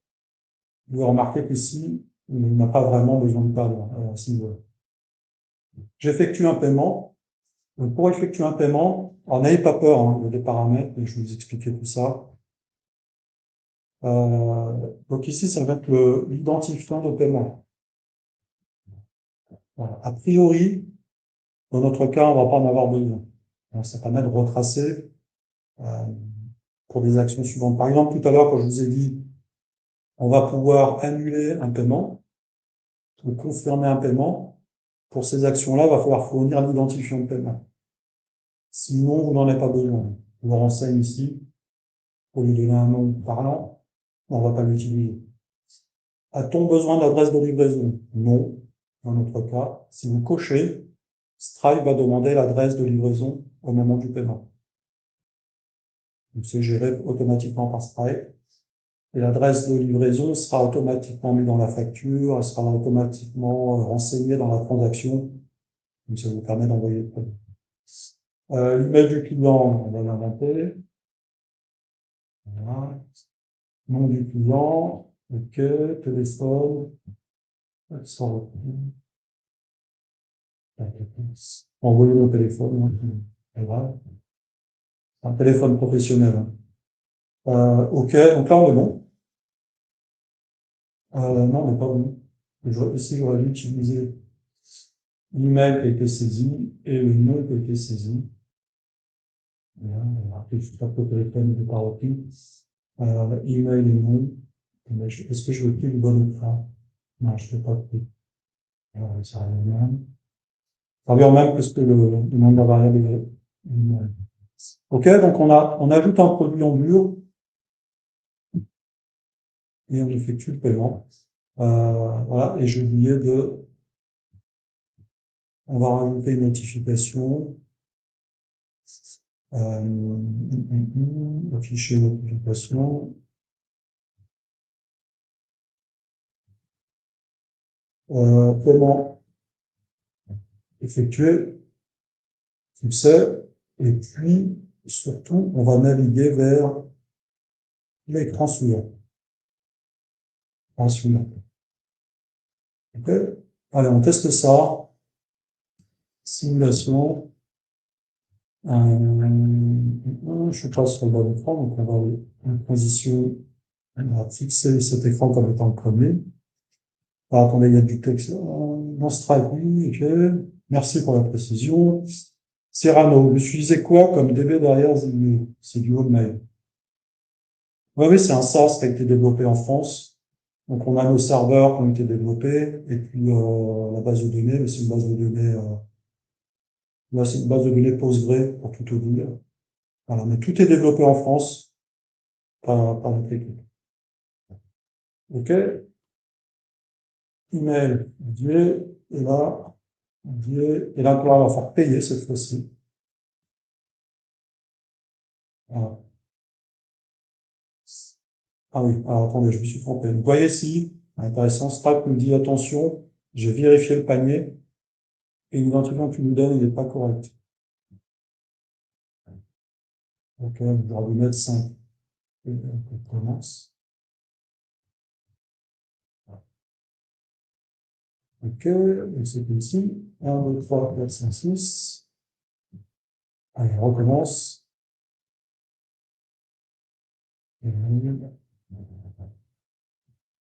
vous remarquez qu'ici, on n'a pas vraiment besoin de table à ce niveau-là. J'effectue un paiement. Donc, pour effectuer un paiement, alors n'ayez pas peur, il y a des paramètres, et je vais vous expliquer tout ça. Donc ici, ça va être l'identifiant de paiement. Voilà. A priori, dans notre cas, on va pas en avoir besoin. Donc, ça permet de retracer pour des actions suivantes. Par exemple, tout à l'heure, quand je vous ai dit, on va pouvoir annuler un paiement ou confirmer un paiement. Pour ces actions-là, il va falloir fournir l'identifiant de paiement. Sinon, vous n'en avez pas besoin. Je vous renseigne ici, pour lui donner un nom parlant, on ne va pas l'utiliser. A-t-on besoin d'adresse de livraison? Non, dans notre cas. Si vous cochez, Stripe va demander l'adresse de livraison au moment du paiement. Donc c'est géré automatiquement par Stripe. Et l'adresse de livraison sera automatiquement mise dans la facture, elle sera automatiquement renseignée dans la transaction. Donc ça vous permet d'envoyer le produit. L'email du client, on va l'inventer. Voilà. Nom du client, OK, téléphone, Envoyer mon téléphone, hein, voilà. Un téléphone professionnel. Hein. OK, donc là, on est bon. Non, on n'est pas bon. Ici, j'aurais dû utiliser l'email qui a été saisi et le nom qui a été saisi. Voilà, on va appeler juste le téléphone de paroquet. Email et nom. Est-ce que je veux plus le bon écran? Non, je ne fais pas plus. Alors, ça revient même. Ça revient même que ce que le nom de la variable est. OK, donc on ajoute un produit en dur et on effectue le paiement. Voilà, et j'ai oublié on va rajouter une notification. Afficher notification. Paiement effectué, succès, et puis surtout, on va naviguer vers l'écran suivant. OK? Allez, on teste ça. Simulation. Je passe sur le bon écran, donc on va en position, on va fixer cet écran comme étant le premier. Ah, attendez, il y a du texte. Non, Stripe, oui, OK. Merci pour la précision. Cyrano, vous utilisez quoi comme DB derrière Zillow? C'est du Hotmail. Oui, oui, c'est un SaaS qui a été développé en France. Donc, on a nos serveurs qui ont été développés, et puis la base de données, mais c'est une base de données, là, c'est une base de données Postgre, pour tout vous dire. Voilà, mais tout est développé en France par notre équipe. OK? Email, Dieu, et là, Dieu, et là, on va faire payer cette fois-ci. Voilà. Ah oui, alors attendez, je me suis trompé. Vous voyez ici, intéressant, Stripe nous dit attention, j'ai vérifié le panier, et l'identifiant que tu nous donnes, il n'est pas correct. Ok, j'aurais dû mettre 5. Et on commence. Ok, donc c'est ici. 1, 2, 3, 4, 5, 6. Allez, on recommence.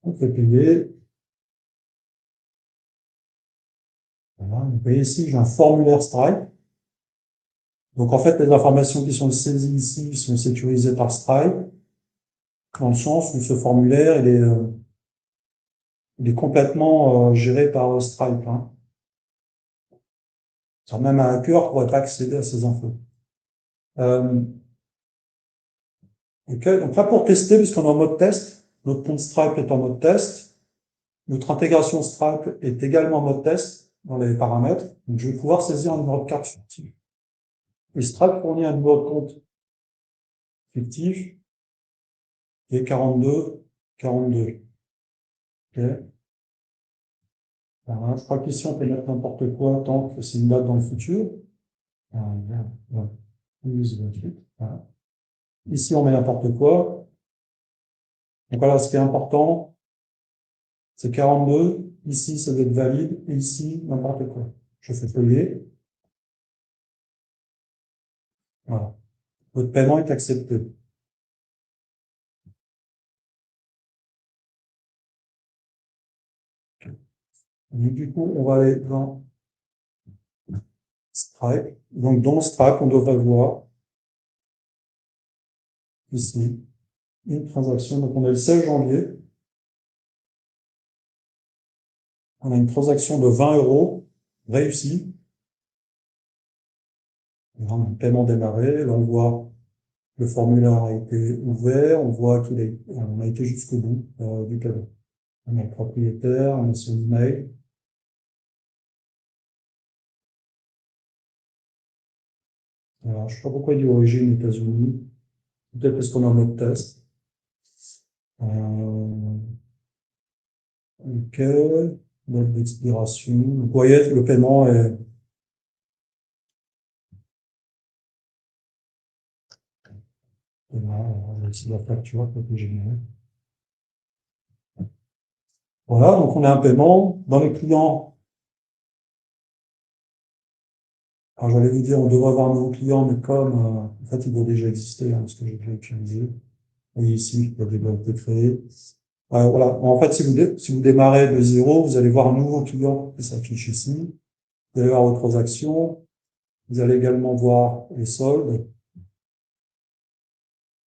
On fait payer. Voilà, vous voyez ici, j'ai un formulaire Stripe. Donc en fait, les informations qui sont saisies ici sont sécurisées par Stripe, dans le sens où ce formulaire, il est complètement géré par Stripe. Hein. Même un hacker ne pourrait pas accéder à ces infos. OK, donc là pour tester, puisqu'on est en mode test, notre compte Stripe est en mode test, notre intégration Stripe est également en mode test dans les paramètres. Donc je vais pouvoir saisir un numéro de carte fictif. Et Stripe fournit un numéro de compte fictif qui est 42 42. OK. Alors, je crois qu'ici on peut mettre n'importe quoi tant que c'est une date dans le futur. Voilà. Voilà. Ici on met n'importe quoi. Donc voilà, ce qui est important, c'est 42. Ici, ça doit être valide. Et ici, n'importe quoi. Je fais payer. Voilà. Votre paiement est accepté. Donc, du coup, on va aller dans Stripe. Donc, dans Stripe, on devrait voir ici une transaction. Donc, on est le 16 janvier. On a une transaction de 20 € réussie. On a un paiement démarré. Là, on voit le formulaire a été ouvert. On voit on a été jusqu'au bout du paiement. On a le propriétaire, on a son email. Alors, je ne sais pas pourquoi il dit origine États-Unis. Peut-être parce qu'on est en mode test. OK. Date d'expiration. Vous voyez, le paiement est. Et là, on va essayer la facture qui a été générée. Voilà, donc on a un paiement. Dans les clients, Alors, j'allais vous dire, on devrait avoir un nouveau client, mais comme, en fait, il doit déjà exister, hein, parce que j'ai déjà utilisé. Oui, ici, je peux développer, créer. Voilà. En fait, si vous démarrez de zéro, vous allez voir un nouveau client qui s'affiche ici. Vous allez voir vos transactions. Vous allez également voir les soldes.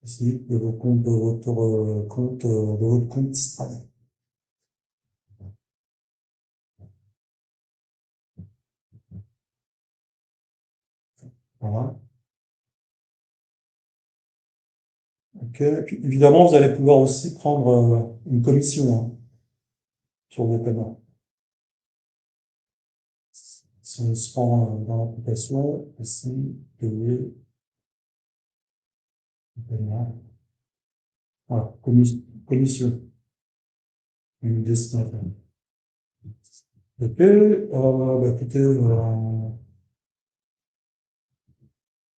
Ici, de vos comptes, de votre de votre compte Stripe. Voilà. OK. Et puis, évidemment, vous allez pouvoir aussi prendre une commission, hein, sur vos paiements. Si on se rend dans l'application, ici, payer, paiement. Voilà, commission, une destination. OK, bah, écoutez,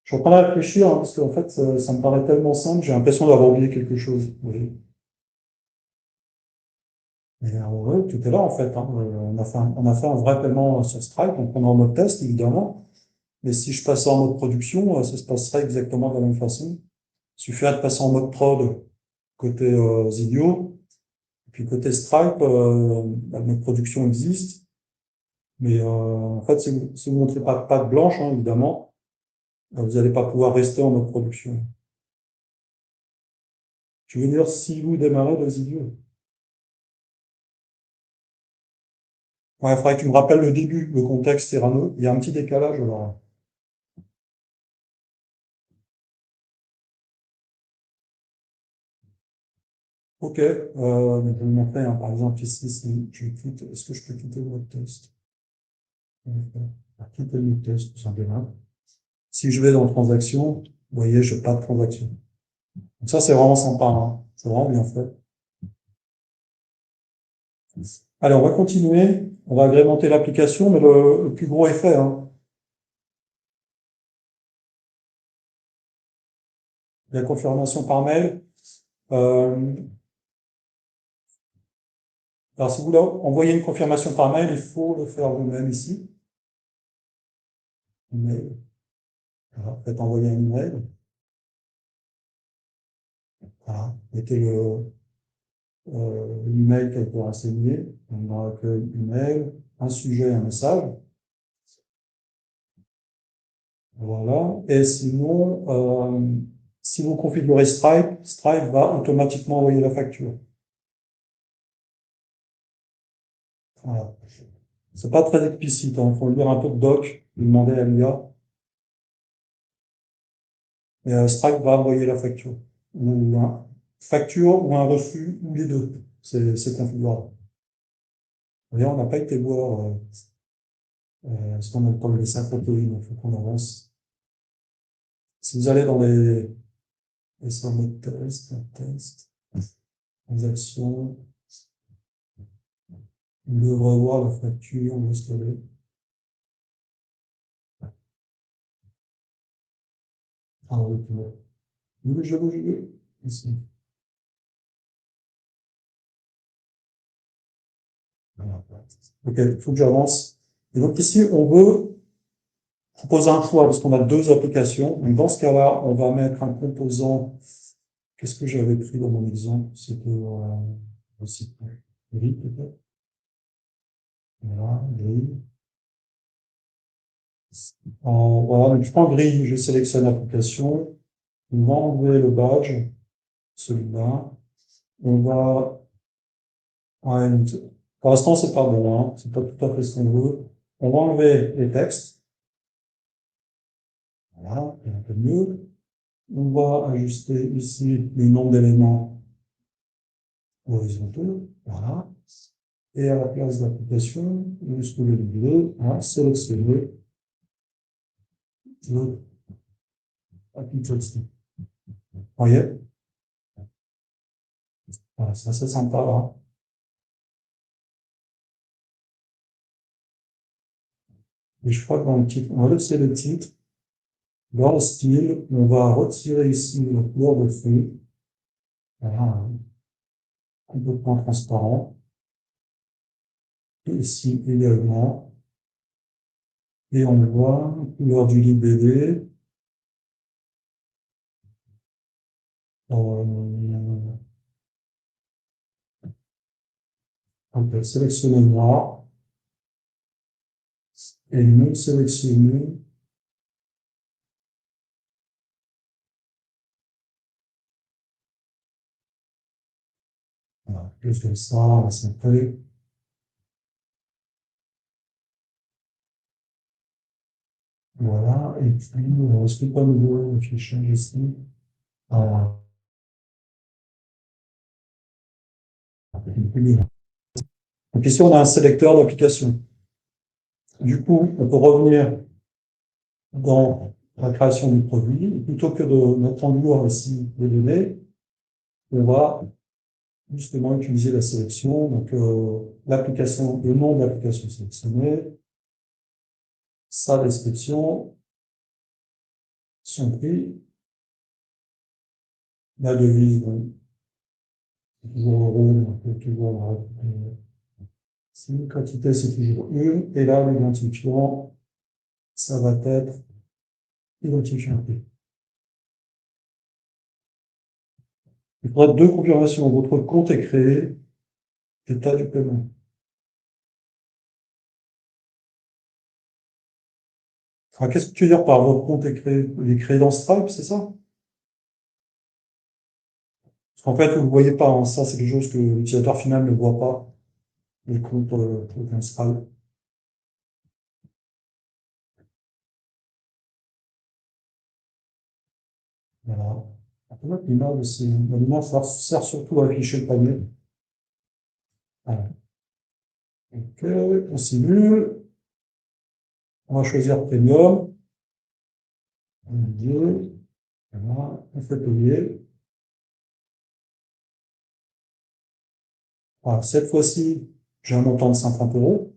je suis en train de réfléchir, hein, parce qu'en fait, ça me paraît tellement simple, j'ai l'impression d'avoir oublié quelque chose. Vous voyez. Mais ouais, tout est là, en fait, hein. On a fait un vrai paiement sur Stripe, donc on est en mode test, évidemment. Mais si je passais en mode production, ça se passerait exactement de la même façon. Il suffirait de passer en mode prod côté Zydio. Et puis côté Stripe, bah, notre production existe. Mais en fait, si vous montrez pas de patte blanche, hein, évidemment, vous n'allez pas pouvoir rester en mode production. Je veux dire, si vous démarrez de Zydio. Ouais, il faudrait que tu me rappelles le début, le contexte Cyrano. Il y a un petit décalage, alors. Ok, je vais vous montrer, hein, par exemple, ici, si je quitte, est-ce que je peux quitter le mode test? Quitter le mode test, tout simplement. Si je vais dans transaction, vous voyez, je n'ai pas de transaction. Donc ça, c'est vraiment sympa, hein. C'est vraiment bien fait. Allez, on va continuer. On va agrémenter l'application, mais le plus gros est fait, hein. La confirmation par mail. Euh, alors, si vous voulez envoyer une confirmation par mail, il faut le faire vous-même ici. Email. Voilà, faites envoyer un email. Voilà, mettez l'email qui a été renseigné. On a recueil email, un sujet, un message. Voilà. Et sinon, si vous configurez Stripe, Stripe va automatiquement envoyer la facture. Voilà. C'est pas très explicite, hein. Il faut lire un peu de doc, demander à l'IA. Et Stripe va envoyer la facture. Ou un facture ou un refus, ou les deux. C'est configurable. D'ailleurs, on n'a pas été voir ce qu'on a le temps de laisser un peu, il faut qu'on avance. Si vous allez dans les sur mode test, transaction, on devrait voir la facture, où est-ce qu'elle est. Ah oui, tu vois. Oui, ici. Voilà. Ok, il faut que j'avance. Et donc ici, on veut proposer un choix parce qu'on a deux applications. Donc dans ce cas-là, on va mettre un composant. Qu'est-ce que j'avais pris dans mon exemple? C'était aussi gris peut-être. Voilà, gris. Voilà, donc je prends gris, je sélectionne l'application. On va enlever le badge, celui-là. On va, ouais, pour l'instant, c'est pas bon, hein. C'est pas tout à fait ce qu'on veut. On va enlever les textes. Voilà, c'est un peu mieux. On va ajuster ici le nombre d'éléments horizontaux. Voilà. Et à la place d'application, juste le lieu, on va sélectionner l'application. Vous voyez? Voilà, c'est assez sympa, là. Et je crois que dans le titre, on va laisser le titre. Dans le style, on va retirer ici la couleur de fond. Voilà, complètement transparent. Et ici également, Et on voit couleur du libellé. On peut sélectionner noir et non sélectionné. Voilà, plus comme ça, on va s'appeler. Voilà, et puis, est-ce que pas nouveau affichage ici? Ah, donc ici, on a un sélecteur d'application. Du coup, on peut revenir dans la création du produit. Plutôt que de mettre en lourd ici les données, on va justement utiliser la sélection. Donc, l'application, le nom de l'application sélectionnée, sa description, son prix, la devise, donc, toujours euro, on peut toujours si, quantité, c'est toujours une, et là, l'identifiant, ça va être identifiant prix. Il faudra deux confirmations. Votre compte est créé, état du paiement. Enfin, qu'est-ce que tu veux dire par votre compte est créé? Il est créé dans Stripe, c'est ça? Parce qu'en fait, vous ne le voyez pas, hein. Ça, c'est quelque chose que l'utilisateur final ne voit pas, le compte dans Stripe. Voilà. Après, l'image sert surtout à afficher le panier. Voilà. Donc, on simule. On va choisir Premium. On dit, voilà, on fait payer. Voilà, cette fois-ci, j'ai un montant de 50 euros.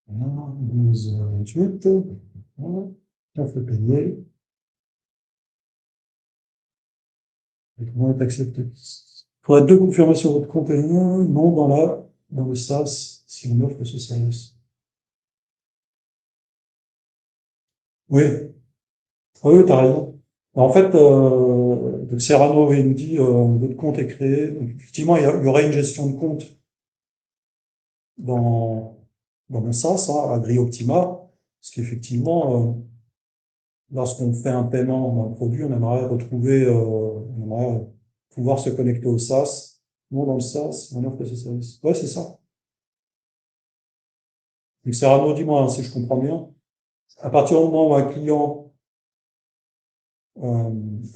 Voilà, 12,28. Voilà, on fait payer. Et comment est accepté? Il faudrait deux confirmations de votre compte et non dans le SaaS, si on offre ce service. Oui, oui, t'as raison. En fait, Serrano il nous dit votre compte est créé. Donc, effectivement, il y aurait une gestion de compte dans, dans mon SaaS, hein, AgriOptima, parce qu'effectivement, lorsqu'on fait un paiement d'un produit, on aimerait retrouver, on aimerait pouvoir se connecter au SaaS. Non, dans le SaaS, on offre ce service. Ouais, c'est ça. Donc, Serrano, dis-moi, hein, si je comprends bien. À partir du moment où un client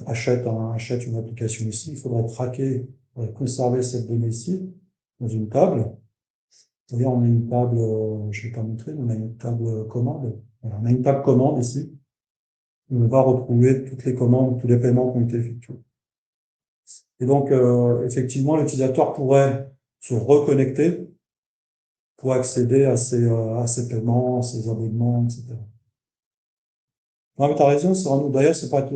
achète une application ici, il faudrait traquer, il faudrait conserver cette donnée ici dans une table. C'est-à-dire, on a une table, je ne vais pas montrer, mais on a une table commande. Voilà, on a une table commande ici. Où on va retrouver toutes les commandes, tous les paiements qui ont été effectués. Et donc, effectivement, l'utilisateur pourrait se reconnecter pour accéder à ces paiements, ces abonnements, etc. Non, mais t'as raison, d'ailleurs, c'est pas être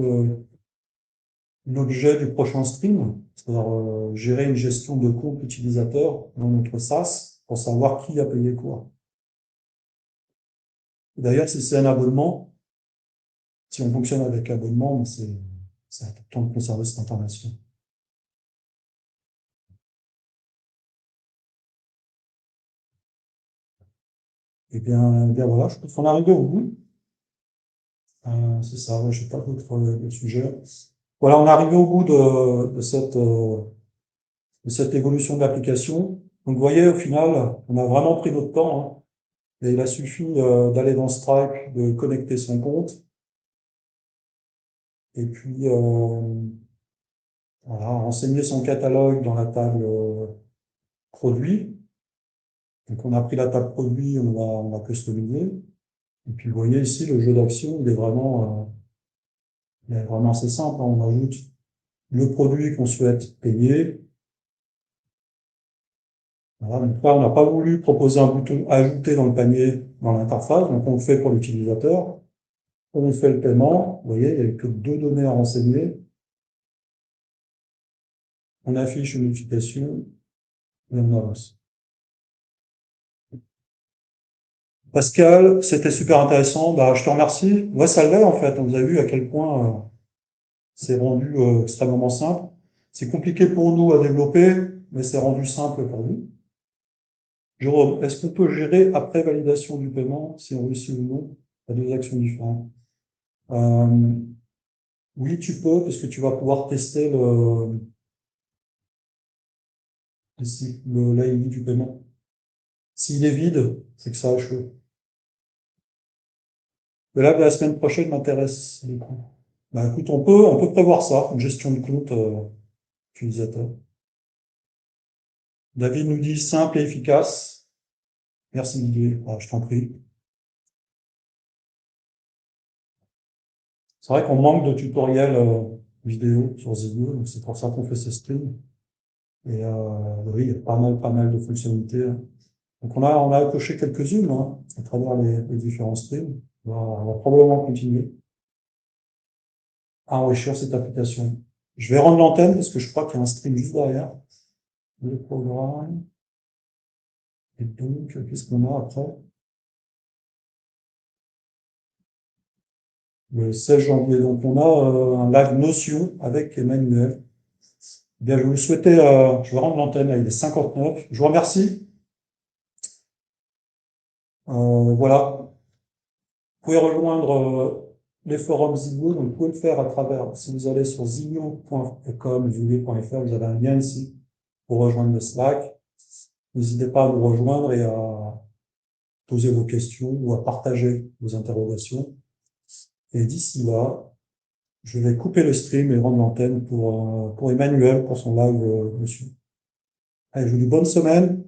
l'objet du prochain stream, c'est-à-dire gérer une gestion de compte utilisateur dans notre SaaS pour savoir qui a payé quoi. D'ailleurs, si c'est un abonnement, si on fonctionne avec abonnement, c'est important de conserver cette information. Eh bien voilà, je pense qu'on est arrivé au bout. C'est ça, ouais, j'ai pas d'autres sujets. Voilà, on est arrivé au bout de cette évolution de l'application. Donc, vous voyez, au final, on a vraiment pris notre temps, hein, et il a suffi d'aller dans Stripe, de connecter son compte, et puis voilà, renseigner son catalogue dans la table produit. Donc, on a pris la table produit, on a customisé. Et puis, vous voyez ici, le jeu d'action, il est vraiment assez simple, hein. On ajoute le produit qu'on souhaite payer. Voilà, donc là, on n'a pas voulu proposer un bouton ajouter dans le panier dans l'interface, donc on le fait pour l'utilisateur. On fait le paiement, vous voyez, il n'y a que deux données à renseigner. On affiche une notification et on avance. Pascal, c'était super intéressant. Bah, je te remercie. Ouais, ça l'est en fait. Vous avez vu à quel point c'est rendu extrêmement simple. C'est compliqué pour nous à développer, mais c'est rendu simple pour nous. Jérôme, est-ce qu'on peut gérer après validation du paiement si on réussit ou non à deux actions différentes? Euh, oui, tu peux, parce que tu vas pouvoir tester l'ID du paiement. S'il est vide, c'est que ça a échoué. Mais là, la semaine prochaine m'intéresse du coup. Bah, écoute, on peut prévoir ça, une gestion de compte utilisateur. David nous dit simple et efficace. Merci Didier. Ah, je t'en prie. C'est vrai qu'on manque de tutoriels vidéo sur Ziggo, donc c'est pour ça qu'on fait ce stream. Et oui, il y a pas mal de fonctionnalités, hein. Donc on a coché quelques-unes hein, à travers les différents streams. On va probablement continuer à enrichir cette application. Je vais rendre l'antenne parce que je crois qu'il y a un stream juste derrière. Le programme. Et donc, qu'est-ce qu'on a après? Le 16 janvier. Donc, on a un live Notion avec Emmanuel. Bien, je vous souhaitais, je vais rendre l'antenne, là, il est 59. Je vous remercie. Voilà. Vous pouvez rejoindre les forums Ziggo, donc vous pouvez le faire à travers, si vous allez sur ziggo.com, ziggo.fr, vous avez un lien ici pour rejoindre le Slack. N'hésitez pas à nous rejoindre et à poser vos questions ou à partager vos interrogations. Et d'ici là, je vais couper le stream et rendre l'antenne pour Emmanuel pour son live monsieur. Allez, je vous dis bonne semaine.